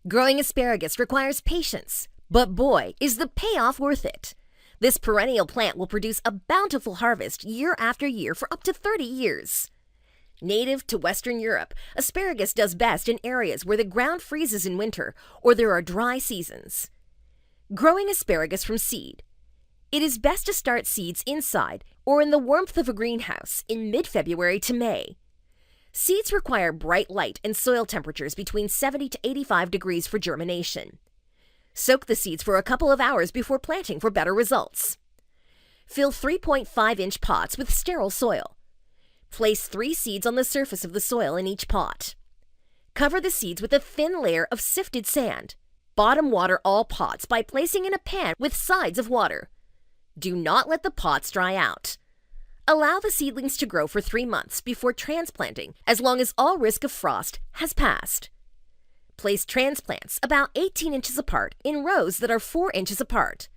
Growing asparagus requires patience, but boy, is the payoff worth it. This perennial plant will produce a bountiful harvest year after year for up to 30 years. Native to Western Europe, asparagus does best in areas where the ground freezes in winter or there are dry seasons. Growing asparagus from seed. It is best to start seeds inside or in the warmth of a greenhouse in mid-February to May. Seeds require bright light and soil temperatures between 70 to 85 degrees for germination. Soak the seeds for a couple of hours before planting for better results. Fill 3.5-inch pots with sterile soil. Place 3 seeds on the surface of the soil in each pot. Cover the seeds with a thin layer of sifted sand. Bottom water all pots by placing in a pan with sides of water. Do not let the pots dry out. Allow the seedlings to grow for 3 months before transplanting, as long as all risk of frost has passed. Place transplants about 18 inches apart in rows that are 4 inches apart.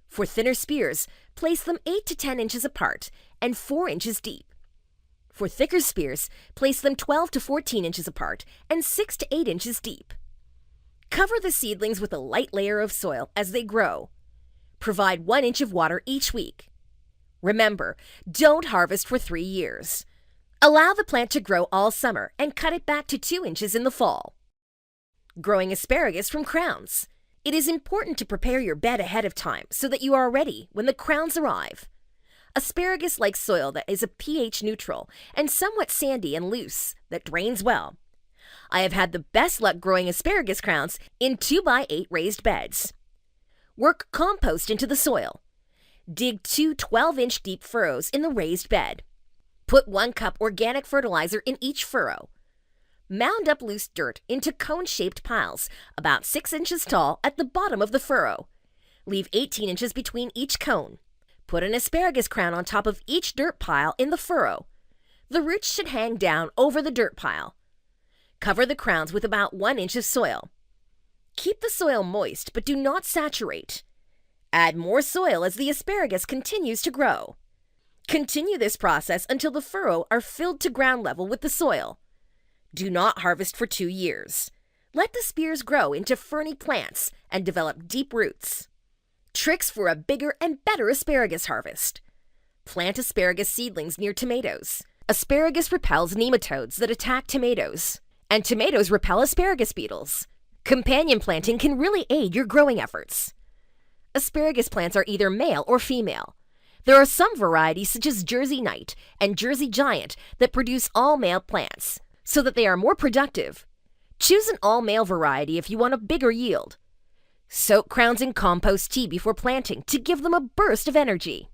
For thinner spears, place them 8 to 10 inches apart and 4 inches deep. For thicker spears, place them 12 to 14 inches apart and 6 to 8 inches deep. Cover the seedlings with a light layer of soil as they grow. Provide 1 inch of water each week. Remember, don't harvest for 3 years. Allow the plant to grow all summer and cut it back to 2 inches in the fall. Growing asparagus from crowns. It is important to prepare your bed ahead of time so that you are ready when the crowns arrive. Asparagus likes soil that is a pH neutral and somewhat sandy and loose that drains well. I have had the best luck growing asparagus crowns in 2x8 raised beds. Work compost into the soil. Dig 2 12-inch deep furrows in the raised bed. Put 1 cup organic fertilizer in each furrow. Mound up loose dirt into cone-shaped piles about 6 inches tall at the bottom of the furrow. Leave 18 inches between each cone. Put an asparagus crown on top of each dirt pile in the furrow. The roots should hang down over the dirt pile. Cover the crowns with about 1 inch of soil. Keep the soil moist, but do not saturate. Add more soil as the asparagus continues to grow. Continue this process until the furrow are filled to ground level with the soil. Do not harvest for 2 years. Let the spears grow into ferny plants and develop deep roots. Tricks for a bigger and better asparagus harvest. Plant asparagus seedlings near tomatoes. Asparagus repels nematodes that attack tomatoes, and tomatoes repel asparagus beetles. Companion planting can really aid your growing efforts. Asparagus plants are either male or female. There are some varieties such as Jersey Knight and Jersey Giant that produce all-male plants, so that they are more productive. Choose an all-male variety if you want a bigger yield. Soak crowns in compost tea before planting to give them a burst of energy.